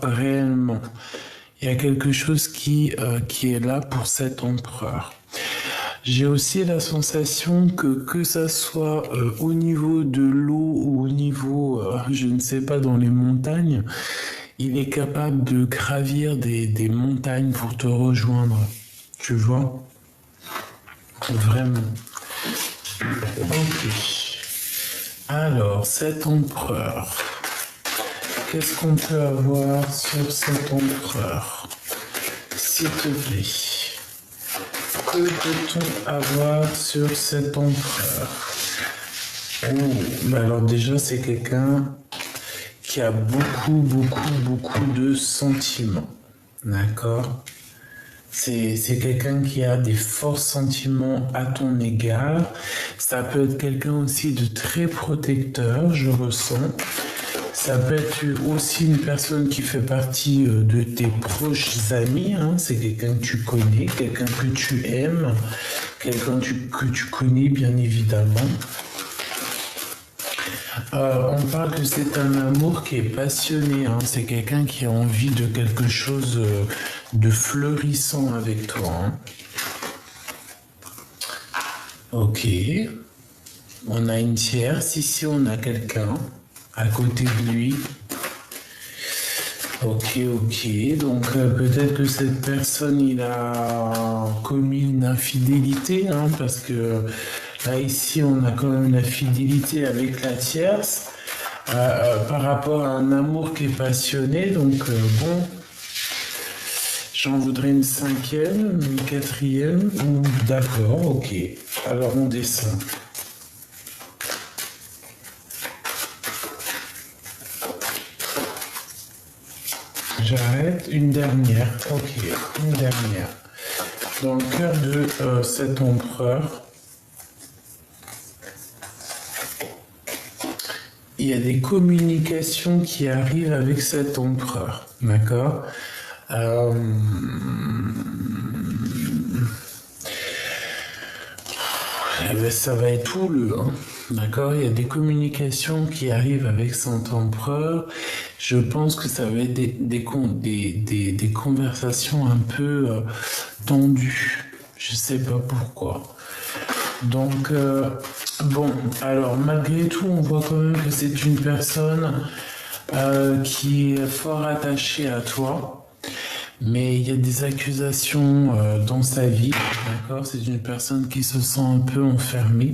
réellement. Il y a quelque chose qui est là pour cet empereur. J'ai aussi la sensation que ça soit au niveau de l'eau ou au niveau, je ne sais pas, dans les montagnes, il est capable de gravir des montagnes pour te rejoindre. Tu vois? Vraiment. Ok. Alors, cet empereur. Qu'est-ce qu'on peut avoir sur cet empereur? S'il te plaît. Que peut-on avoir sur cet empereur? Oh, bah alors déjà, c'est quelqu'un qui a beaucoup de sentiments. D'accord? C'est quelqu'un qui a des forts sentiments à ton égard. Ça peut être quelqu'un aussi de très protecteur, je ressens. Ça peut être aussi une personne qui fait partie de tes proches amis. Hein. C'est quelqu'un que tu connais, quelqu'un que tu aimes, quelqu'un que tu connais bien évidemment. On parle que c'est un amour qui est passionné. Hein. C'est quelqu'un qui a envie de quelque chose de fleurissant avec toi. Hein. Ok. On a une tierce. Ici, on a quelqu'un à côté de lui. Ok. Donc, peut-être que cette personne, il a commis une infidélité. Hein, parce que là, ici, on a quand même la fidélité avec la tierce. Par rapport à un amour qui est passionné. Donc, bon... J'en voudrais une cinquième, une quatrième, ou d'accord, ok. Alors on descend. J'arrête, une dernière, ok, une dernière. Dans le cœur de cet empereur, il y a des communications qui arrivent avec cet empereur, d'accord? Ça va être houleux, hein. D'accord? Il y a des communications qui arrivent avec cet empereur. Je pense que ça va être des conversations un peu tendues. Je sais pas pourquoi. Donc, bon, alors malgré tout, on voit quand même que c'est une personne qui est fort attachée à toi. Mais il y a des accusations dans sa vie, d'accord? C'est une personne qui se sent un peu enfermée.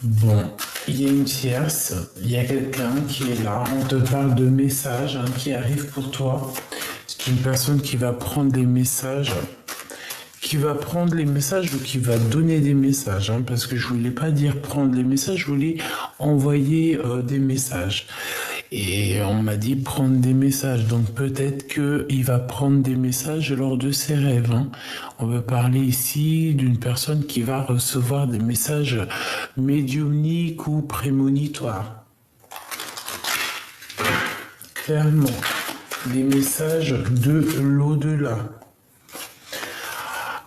Bon, il y a une tierce, il y a quelqu'un qui est là, on te parle de messages hein, qui arrivent pour toi. C'est une personne qui va prendre des messages, ou qui va donner des messages, hein, parce que je voulais pas dire prendre les messages, je voulais envoyer des messages. Et on m'a dit prendre des messages, donc peut-être qu'il va prendre des messages lors de ses rêves. Hein. On veut parler ici d'une personne qui va recevoir des messages médiumniques ou prémonitoires. Clairement, des messages de l'au-delà.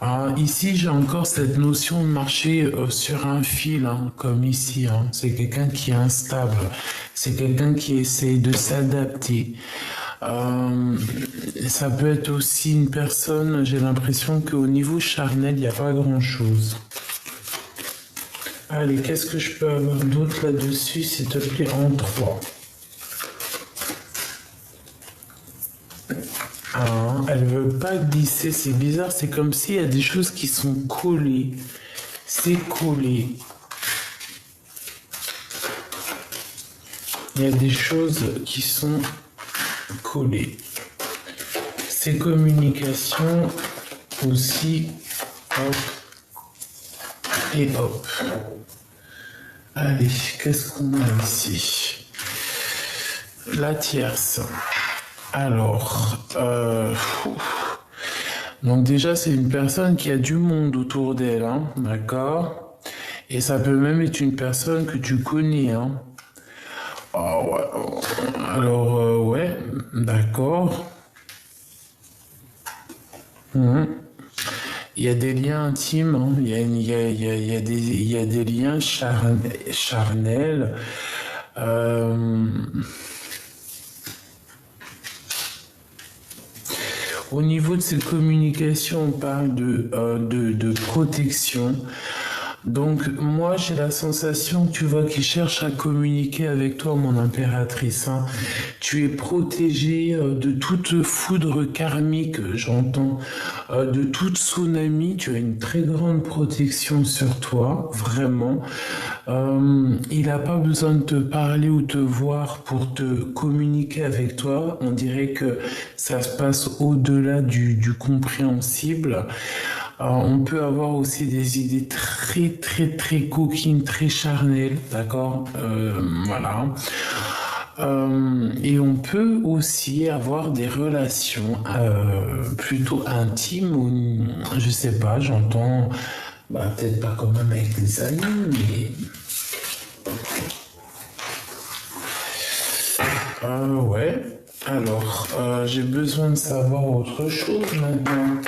Alors, ici, j'ai encore cette notion de marcher sur un fil, hein, comme ici. Hein. C'est quelqu'un qui est instable. C'est quelqu'un qui essaie de s'adapter. Ça peut être aussi une personne, j'ai l'impression qu'au niveau charnel, il n'y a pas grand-chose. Allez, qu'est-ce que je peux avoir d'autre là-dessus, s'il te plaît, en 3. Elle veut pas glisser, c'est bizarre, c'est comme s'il y a des choses qui sont collées. C'est collé. Il y a des choses qui sont collées. Ces communications aussi, hop, et hop. Allez, qu'est-ce qu'on a ici? La tierce. Alors, donc déjà c'est une personne qui a du monde autour d'elle, hein, d'accord? Et ça peut même être une personne que tu connais, hein. Oh, ouais. Alors, ouais, d'accord. Il y a des liens intimes, hein. Il y a des liens charnels. Au niveau de cette communication, on parle de protection. Donc, moi, j'ai la sensation, tu vois, qu'il cherche à communiquer avec toi, mon impératrice. Hein. Tu es protégé de toute foudre karmique, j'entends, de toute tsunami. Tu as une très grande protection sur toi, vraiment. Il n'a pas besoin de te parler ou te voir pour te communiquer avec toi. On dirait que ça se passe au-delà du compréhensible. On peut avoir aussi des idées très coquines, très charnelles, d'accord, voilà. Et on peut aussi avoir des relations plutôt intimes ou, je sais pas, j'entends, peut-être pas quand même avec des amis, mais... ouais, alors, j'ai besoin de savoir autre chose maintenant.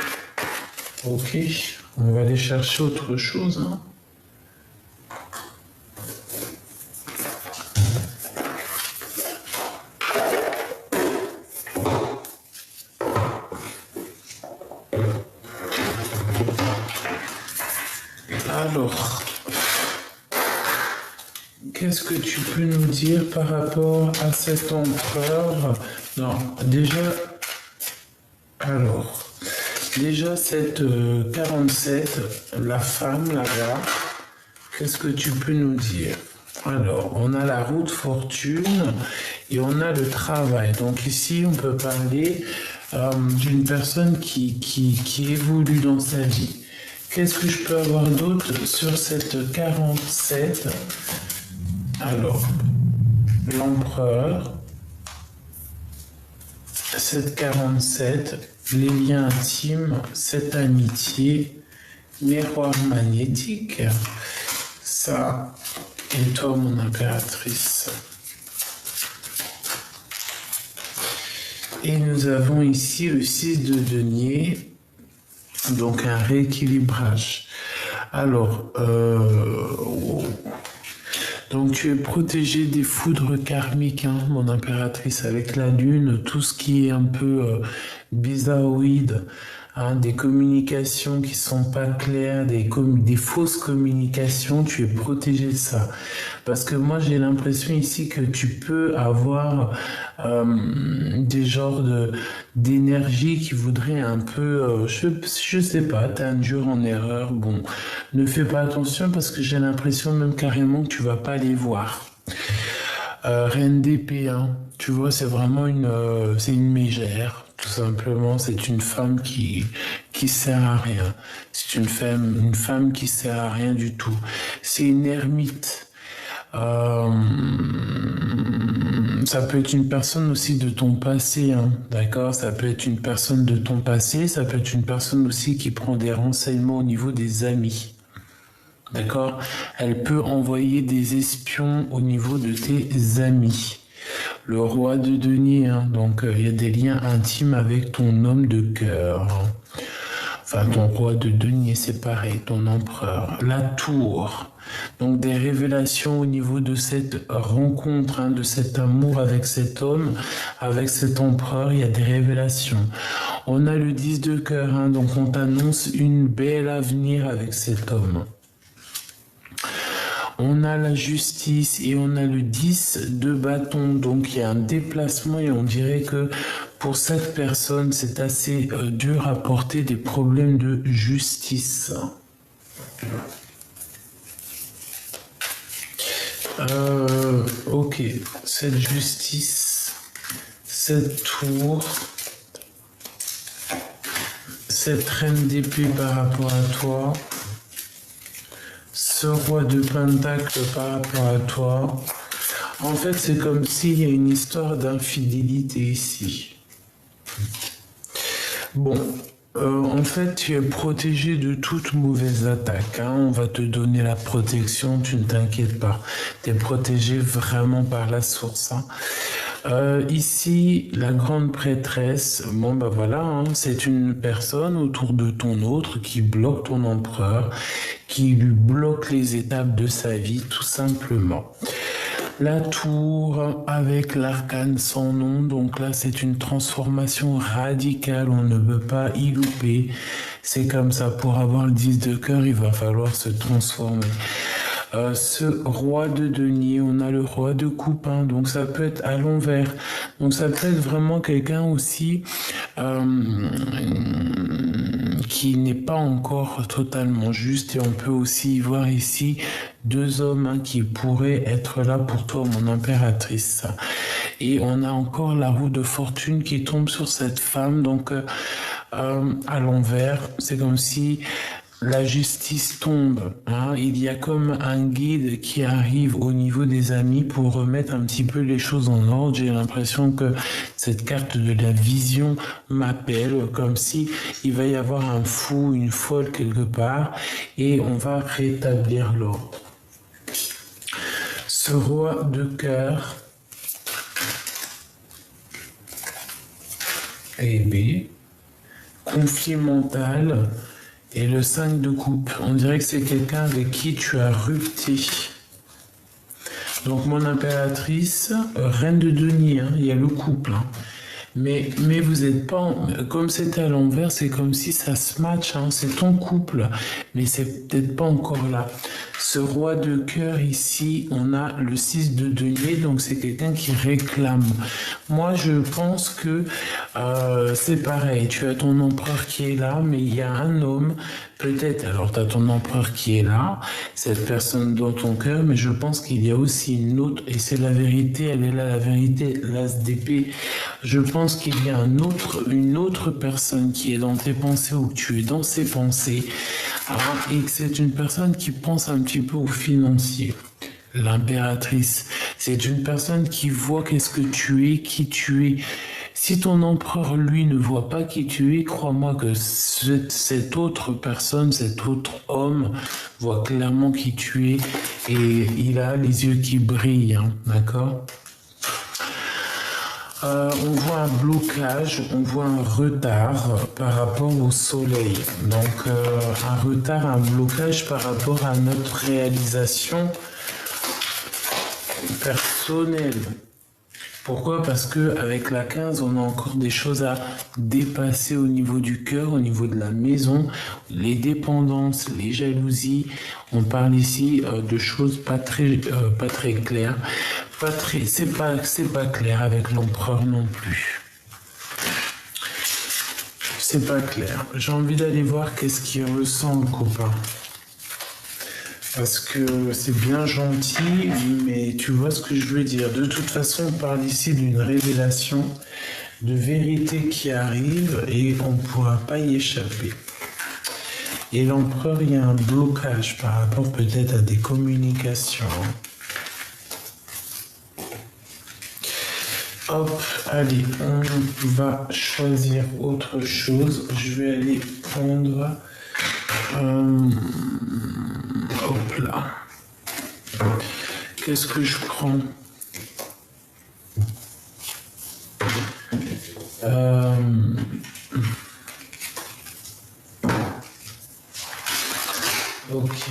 Ok, on va aller chercher autre chose. Hein. Alors, qu'est-ce que tu peux nous dire par rapport à cet empereur? Non, déjà, alors... Déjà, cette 47, la femme là-bas, qu'est-ce que tu peux nous dire? Alors, on a la roue de fortune et on a le travail. Donc ici, on peut parler d'une personne qui évolue dans sa vie. Qu'est-ce que je peux avoir d'autre sur cette 47? Alors, l'empereur, cette 47, les liens intimes, cette amitié, miroir magnétique, ça, et toi, mon impératrice. Et nous avons ici le 6 de denier, donc un rééquilibrage. Alors, donc tu es protégé des foudres karmiques, hein, mon impératrice, avec la lune, tout ce qui est un peu bizarroïde, hein, des communications qui sont pas claires, des fausses communications, tu es protégé de ça. Parce que moi j'ai l'impression ici que tu peux avoir des genres d'énergie qui voudraient un peu, je sais pas, t'induire en erreur. Bon, ne fais pas attention parce que j'ai l'impression même carrément que tu vas pas les voir. Reine d'épée, hein, tu vois, c'est vraiment c'est une mégère, tout simplement. C'est une femme qui sert à rien. C'est une femme qui sert à rien du tout. C'est une ermite. Ça peut être une personne aussi de ton passé, hein, d'accord? Ça peut être une personne de ton passé, ça peut être une personne aussi qui prend des renseignements au niveau des amis. D'accord? Elle peut envoyer des espions au niveau de tes amis. Le roi de denier, hein, donc il y a des liens intimes avec ton homme de cœur. Hein. Enfin, ton roi de denier, c'est pareil, ton empereur. La tour. Donc des révélations au niveau de cette rencontre, hein, de cet amour avec cet homme, avec cet empereur, il y a des révélations. On a le 10 de cœur, hein, donc on t'annonce une belle avenir avec cet homme. On a la justice et on a le 10 de bâton, donc il y a un déplacement et on dirait que pour cette personne, c'est assez dur à porter des problèmes de justice. Ok, cette justice, cette tour, cette reine d'épée par rapport à toi, ce roi de pentacle par rapport à toi. En fait, c'est comme s'il y a une histoire d'infidélité ici. Bon, en fait, tu es protégé de toute mauvaise attaque. Hein. On va te donner la protection, tu ne t'inquiètes pas. Tu es protégé vraiment par la source. Hein. Ici, la grande prêtresse, bon ben voilà, hein, c'est une personne autour de ton autre qui bloque ton empereur, qui lui bloque les étapes de sa vie, tout simplement. La tour avec l'arcane sans nom, donc là c'est une transformation radicale, on ne peut pas y louper. C'est comme ça, pour avoir le 10 de cœur, il va falloir se transformer. Ce roi de denier, on a le roi de coupe, hein, donc ça peut être à l'envers. Donc ça peut être vraiment quelqu'un aussi qui n'est pas encore totalement juste. Et on peut aussi voir ici deux hommes hein, qui pourraient être là pour toi, mon impératrice. Et on a encore la roue de fortune qui tombe sur cette femme, donc à l'envers. C'est comme si la justice tombe, hein. Il y a comme un guide qui arrive au niveau des amis pour remettre un petit peu les choses en ordre. J'ai l'impression que cette carte de la vision m'appelle, comme si il va y avoir un fou, une folle quelque part, et on va rétablir l'ordre. Ce roi de cœur et B, conflit mental. Et le 5 de coupe, on dirait que c'est quelqu'un avec qui tu as rupté. Donc mon impératrice, reine de denier, hein, il y a le couple. Hein. Mais vous n'êtes pas, comme c'est à l'envers, c'est comme si ça se match, hein, c'est ton couple, mais c'est peut-être pas encore là. Ce roi de cœur ici, on a le 6 de denier, donc c'est quelqu'un qui réclame. Moi, je pense que c'est pareil, tu as ton empereur qui est là, mais il y a un homme, peut-être, alors tu as ton empereur qui est là, cette personne dans ton cœur, mais je pense qu'il y a aussi une autre, et c'est la vérité, elle est là, la vérité, l'as d'épée. Je pense qu'il y a une autre personne qui est dans tes pensées ou que tu es dans ses pensées, hein, et que c'est une personne qui pense un petit peu au financier. L'impératrice, c'est une personne qui voit qu'est-ce que tu es, qui tu es. Si ton empereur, lui, ne voit pas qui tu es, crois-moi que cette autre personne, cet autre homme, voit clairement qui tu es et il a les yeux qui brillent, hein, d'accord ? On voit un blocage, on voit un retard par rapport au soleil. Donc un retard, un blocage par rapport à notre réalisation personnelle. Pourquoi ? Parce que avec la 15, on a encore des choses à dépasser au niveau du cœur, au niveau de la maison, les dépendances, les jalousies. On parle ici de choses pas très claires. C'est pas clair avec l'empereur non plus. C'est pas clair. J'ai envie d'aller voir qu'est-ce qu'il ressent le copain. Parce que c'est bien gentil, mais tu vois ce que je veux dire. De toute façon, on parle ici d'une révélation de vérité qui arrive et on ne pourra pas y échapper. Et l'empereur, il y a un blocage par rapport peut-être à des communications. Hop, allez, on va choisir autre chose. Je vais aller prendre... hop là. Qu'est-ce que je prends? Ok.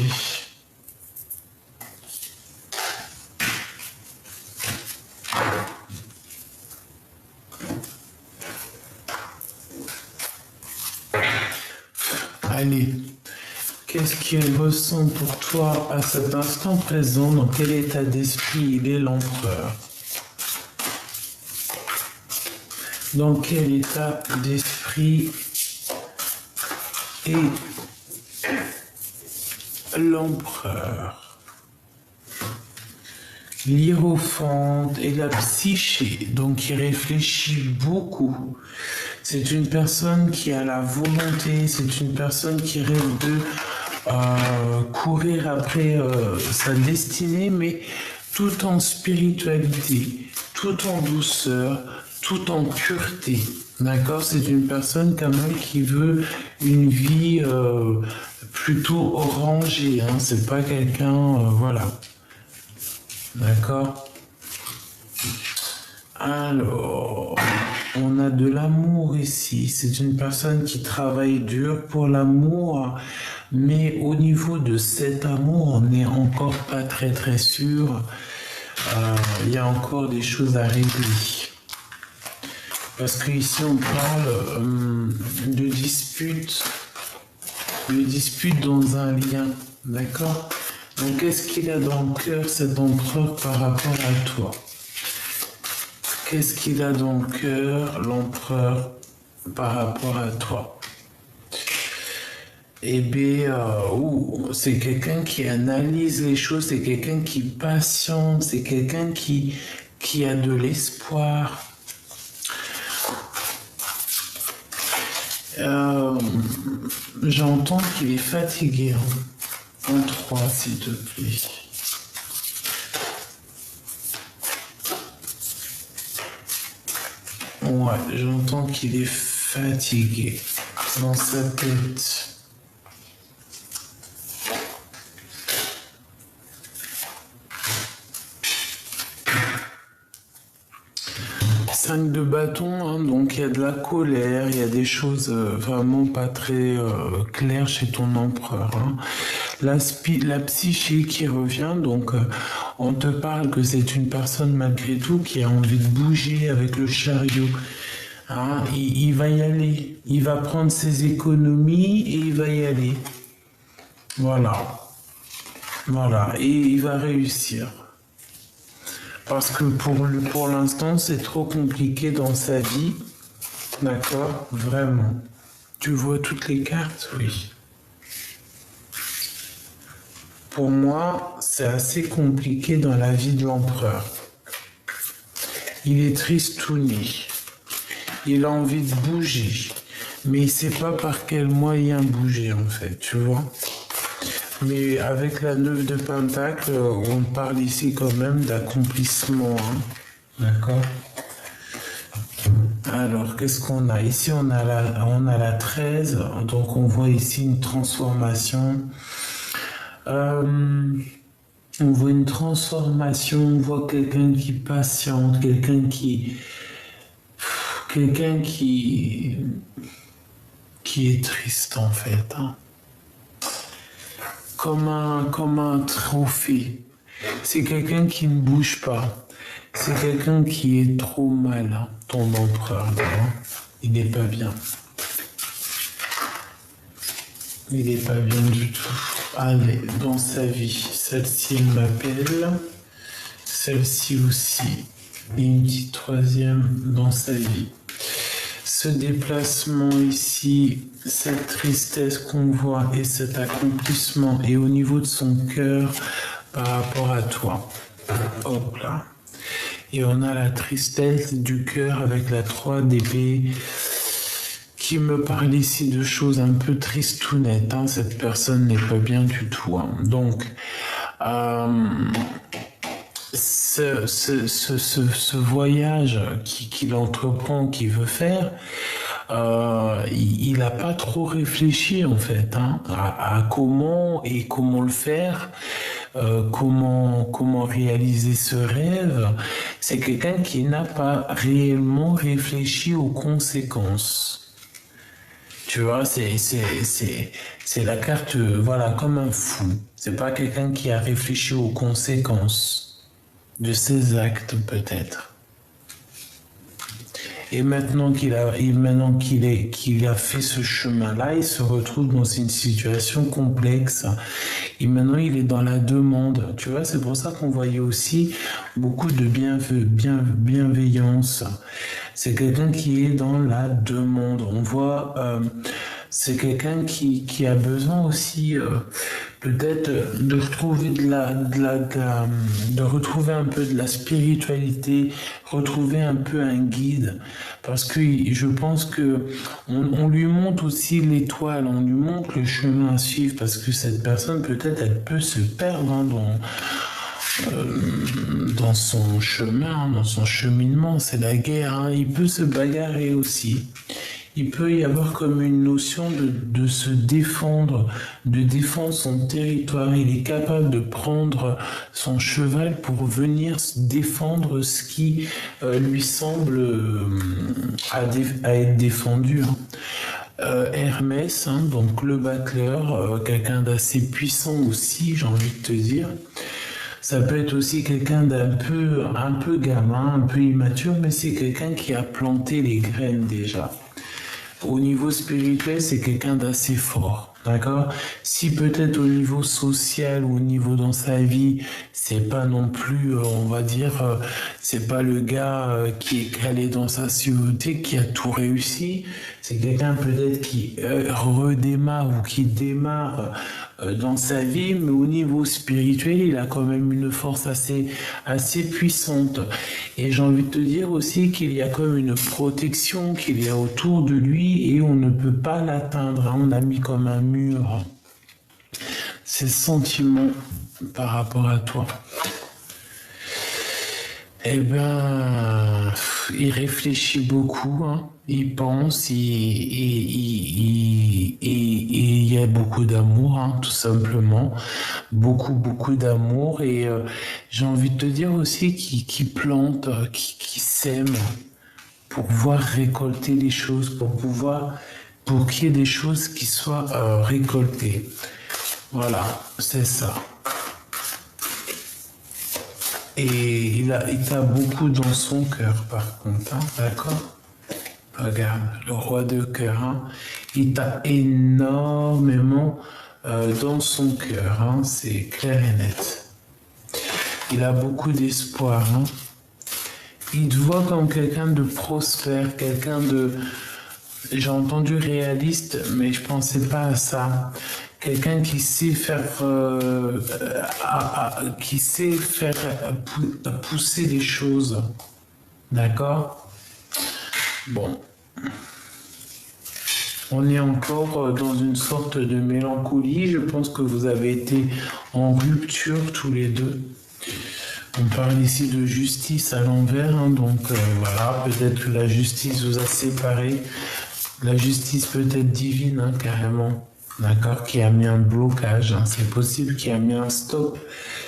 Allez. Qu'est-ce qu'il ressent pour toi à cet instant présent? Dans quel état d'esprit il est l'empereur? Dans quel état d'esprit est l'empereur? L'hiérophante et la psyché, donc il réfléchit beaucoup. C'est une personne qui a la volonté, c'est une personne qui rêve de courir après sa destinée, mais tout en spiritualité, tout en douceur, tout en pureté. D'accord? C'est une personne quand même qui veut une vie plutôt orangée. Hein? C'est pas quelqu'un, voilà. D'accord? Alors, on a de l'amour ici. C'est une personne qui travaille dur pour l'amour, mais au niveau de cet amour, on n'est encore pas très sûr. il y a encore des choses à régler. Parce qu'ici, on parle de dispute dans un lien, d'accord? Donc, qu'est-ce qu'il a dans le cœur, cet empereur, par rapport à toi? Qu'est-ce qu'il a dans le cœur, l'empereur, par rapport à toi? Eh bien, c'est quelqu'un qui analyse les choses, c'est quelqu'un qui patiente, c'est quelqu'un qui a de l'espoir. J'entends qu'il est fatigué. En 3, s'il te plaît. Ouais, j'entends qu'il est fatigué dans sa tête. De bâton, hein, donc il y a de la colère, il y a des choses vraiment pas très claires chez ton empereur. Hein. La psyché qui revient, donc on te parle que c'est une personne malgré tout qui a envie de bouger avec le chariot. Hein. Il va y aller, il va prendre ses économies et il va y aller. Voilà. Voilà, et il va réussir. Parce que pour l'instant, c'est trop compliqué dans sa vie. D'accord? Vraiment. Tu vois toutes les cartes? Oui. Pour moi, c'est assez compliqué dans la vie de l'empereur. Il est tristouné. Il a envie de bouger. Mais il ne sait pas par quel moyen bouger, en fait. Tu vois? Mais avec la 9 de Pentacle, on parle ici quand même d'accomplissement. Hein. D'accord? Alors, qu'est-ce qu'on a? Ici, on a la 13. Donc, on voit ici une transformation. On voit une transformation. On voit quelqu'un qui patiente. Quelqu'un qui est triste, en fait. Hein. Comme un trophée. C'est quelqu'un qui ne bouge pas. C'est quelqu'un qui est trop mal, hein, ton empereur. Hein. Il n'est pas bien. Il n'est pas bien du tout. Allez, dans sa vie, celle-ci, il m'appelle. Celle-ci aussi. Et une petite troisième dans sa vie. Ce déplacement ici, cette tristesse qu'on voit et cet accomplissement est au niveau de son cœur par rapport à toi. Hop là. Et on a la tristesse du cœur avec la 3 d'épée qui me parle ici de choses un peu tristounettes. Hein. Cette personne n'est pas bien du tout. Hein. Donc, ce voyage qu'il entreprend, qu'il veut faire, il n'a pas trop réfléchi en fait hein, à comment le faire, comment réaliser ce rêve. C'est quelqu'un qui n'a pas réellement réfléchi aux conséquences. Tu vois, c'est la carte, voilà, comme un fou. C'est pas quelqu'un qui a réfléchi aux conséquences de ses actes, peut-être. Et maintenant qu'il a fait ce chemin-là, il se retrouve dans une situation complexe. Et maintenant, il est dans la demande. Tu vois, c'est pour ça qu'on voyait aussi beaucoup de bienveillance. C'est quelqu'un qui est dans la demande. On voit, c'est quelqu'un qui a besoin aussi peut-être de retrouver de retrouver un peu de la spiritualité, retrouver un peu un guide, parce que je pense que on lui montre aussi l'étoile, on lui montre le chemin à suivre, parce que cette personne peut-être elle peut se perdre hein, dans son chemin, dans son cheminement, c'est la guerre, hein. Il peut se bagarrer aussi. Il peut y avoir comme une notion de se défendre, de défendre son territoire. Il est capable de prendre son cheval pour venir défendre ce qui lui semble à être défendu. Hermès, hein, donc le battleur, quelqu'un d'assez puissant aussi, j'ai envie de te dire. Ça peut être aussi quelqu'un un peu gamin, un peu immature, mais c'est quelqu'un qui a planté les graines déjà. Au niveau spirituel, c'est quelqu'un d'assez fort, d'accord? Si peut-être au niveau social ou au niveau dans sa vie, c'est pas non plus, on va dire, c'est pas le gars qui est calé dans sa civilité, qui a tout réussi. C'est quelqu'un peut-être qui redémarre ou qui démarre dans sa vie, mais au niveau spirituel, il a quand même une force assez puissante. Et j'ai envie de te dire aussi qu'il y a comme une protection qu'il y a autour de lui et on ne peut pas l'atteindre. On a mis comme un mur ses sentiments par rapport à toi. Eh ben, il réfléchit beaucoup, hein. Il pense, il y a beaucoup d'amour, hein, tout simplement. Beaucoup d'amour. Et j'ai envie de te dire aussi qu'il plante, qu'il sème pour pouvoir récolter les choses, pour qu'il y ait des choses qui soient récoltées. Voilà, c'est ça. Et il t'a beaucoup dans son cœur, par contre, hein, d'accord? Regarde, le roi de cœur, hein, il t'a énormément dans son cœur, hein, c'est clair et net. Il a beaucoup d'espoir, hein. Il te voit comme quelqu'un de prospère, quelqu'un de... J'ai entendu réaliste, mais je pensais pas à ça. Quelqu'un qui sait faire pousser les choses. D'accord? Bon. On est encore dans une sorte de mélancolie. Je pense que vous avez été en rupture tous les deux. On parle ici de justice à l'envers, hein, donc voilà, peut-être que la justice vous a séparés. La justice peut-être divine, hein, carrément. D'accord, qui a mis un blocage, hein. C'est possible qu'il a mis un stop.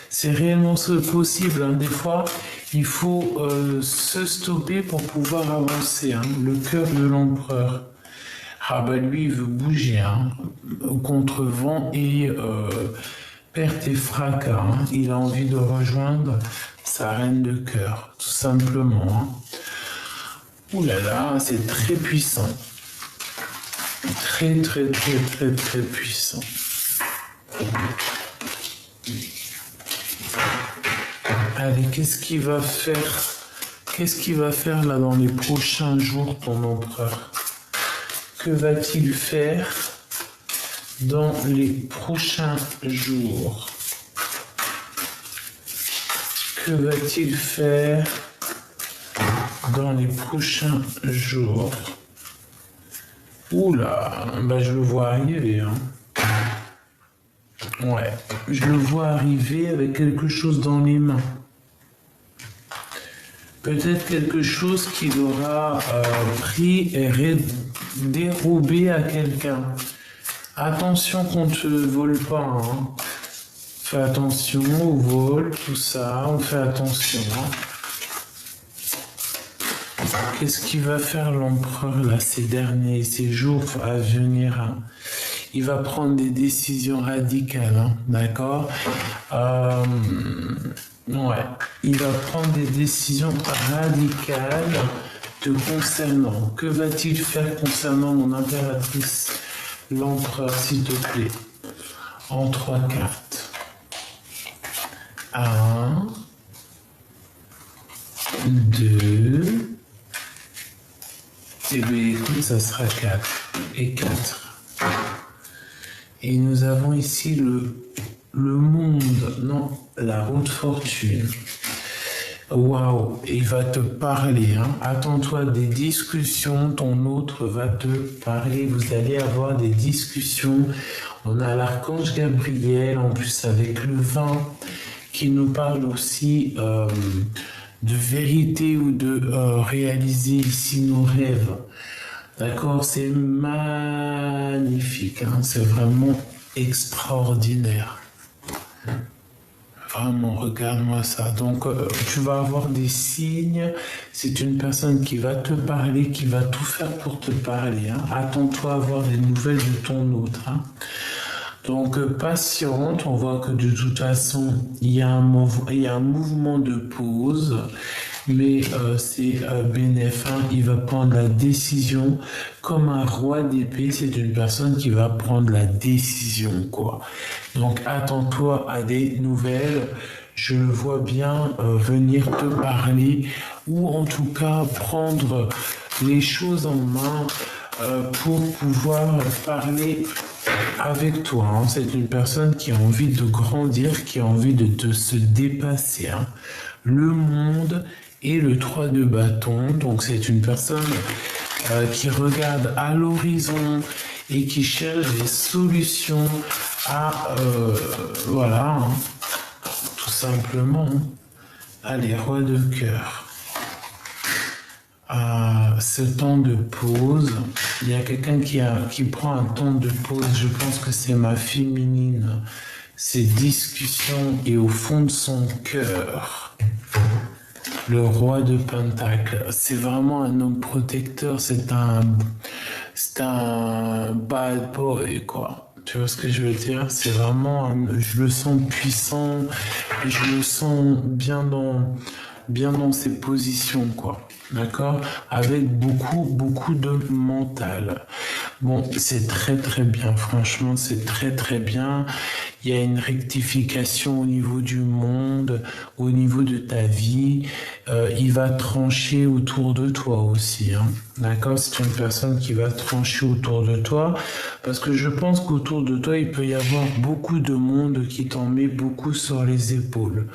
C'est réellement possible, hein. Des fois, il faut se stopper pour pouvoir avancer, hein. Le cœur de l'empereur. Ah bah lui, il veut bouger, hein. Contre vent et perte et fracas, hein. Il a envie de rejoindre sa reine de cœur, tout simplement, hein. Ouh là là, c'est très puissant. Très puissant. Allez, qu'est-ce qu'il va faire là dans les prochains jours, ton empereur? Que va-t-il faire dans les prochains jours? Que va-t-il faire dans les prochains jours? Oula, bah je le vois arriver, hein. Ouais, je le vois arriver avec quelque chose dans les mains. Peut-être quelque chose qu'il aura pris et dérobé à quelqu'un. Attention qu'on ne te vole pas, hein. Fais attention au vol, tout ça, on fait attention, hein. Qu'est-ce qu'il va faire l'empereur là ces jours à venir, hein? Il va prendre des décisions radicales, hein, d'accord? Ouais, il va prendre des décisions radicales te concernant. Que va-t-il faire concernant mon impératrice, l'empereur, s'il te plaît? En 3 cartes. 1, 2... Eh bien, écoute, ça sera 4 et 4. Et nous avons ici le monde, non, la roue de fortune. Waouh, il va te parler, hein. Attends-toi des discussions, ton autre va te parler, vous allez avoir des discussions. On a l'archange Gabriel, en plus avec le vin, qui nous parle aussi de vérité ou de réaliser ici nos rêves. D'accord, c'est magnifique, hein, c'est vraiment extraordinaire. Vraiment, regarde-moi ça. Donc, tu vas avoir des signes. C'est une personne qui va te parler, qui va tout faire pour te parler, hein. Attends-toi à avoir des nouvelles de ton autre, hein. Donc, patiente, on voit que de toute façon, il y a il y a un mouvement de pause, mais c'est bénéf, hein. Il va prendre la décision comme un roi d'épée. C'est une personne qui va prendre la décision, quoi. Donc, attends-toi à des nouvelles. Je le vois bien venir te parler ou en tout cas prendre les choses en main pour pouvoir parler avec toi, hein. C'est une personne qui a envie de grandir, qui a envie de se dépasser, hein. Le monde et le 3 de bâton, donc c'est une personne qui regarde à l'horizon et qui cherche des solutions à, voilà, hein, tout simplement. Allez, roi de cœur. Ce temps de pause, il y a quelqu'un qui prend un temps de pause, je pense que c'est ma féminine, ces discussions et au fond de son cœur, le roi de Pentacle, c'est vraiment un homme protecteur, c'est un bad boy, quoi. Tu vois ce que je veux dire? C'est vraiment, je le sens puissant, et je le sens bien dans ses positions, quoi. D'accord? Avec beaucoup de mental. Bon, c'est très très bien, franchement, c'est très très bien. Il y a une rectification au niveau du monde, au niveau de ta vie. Il va trancher autour de toi aussi, hein. D'accord? C'est une personne qui va trancher autour de toi, parce que je pense qu'autour de toi, il peut y avoir beaucoup de monde qui t'en met beaucoup sur les épaules.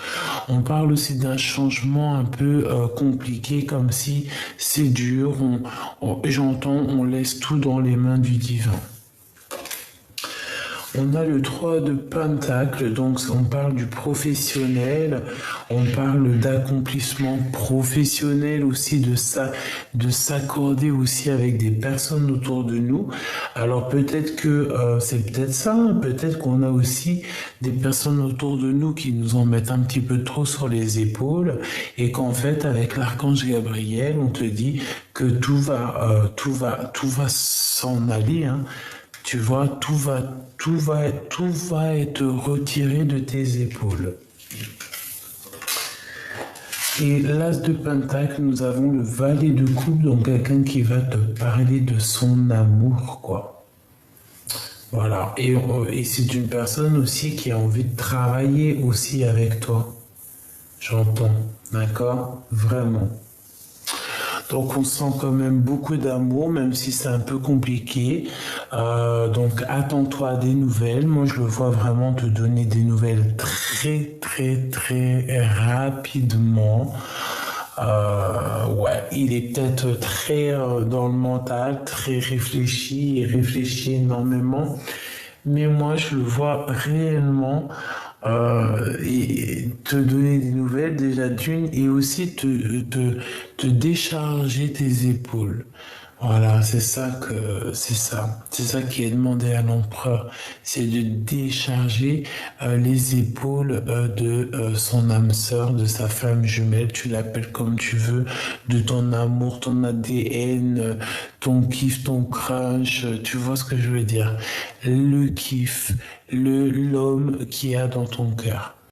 On parle aussi d'un changement un peu compliqué, comme si c'est dur, j'entends, on laisse tout dans les mains du divin. On a le 3 de Pentacle, donc on parle du professionnel, on parle d'accomplissement professionnel aussi, de s'accorder aussi avec des personnes autour de nous. Alors peut-être que c'est peut-être ça, hein, peut-être qu'on a aussi des personnes autour de nous qui nous en mettent un petit peu trop sur les épaules et qu'en fait avec l'archange Gabriel, on te dit que tout va s'en aller, hein. Tu vois, tout va être retiré de tes épaules. Et l'As de Pentacle, nous avons le Valet de Coupe, donc quelqu'un qui va te parler de son amour, quoi. Voilà. Et c'est une personne aussi qui a envie de travailler aussi avec toi. J'entends. D'accord? Vraiment. Donc on sent quand même beaucoup d'amour, même si c'est un peu compliqué. Donc attends-toi à des nouvelles. Moi je le vois vraiment te donner des nouvelles très rapidement. Ouais, il est peut-être très dans le mental, très réfléchi, il réfléchit énormément. Mais moi je le vois réellement et te donner des nouvelles déjà d'une et aussi te décharger tes épaules. Voilà, c'est ça qui est demandé à l'empereur, c'est de décharger les épaules de son âme sœur, de sa femme jumelle, tu l'appelles comme tu veux, de ton amour, ton ADN, ton kiff, ton crush, tu vois ce que je veux dire? Le kiff, l'homme qui a dans ton cœur.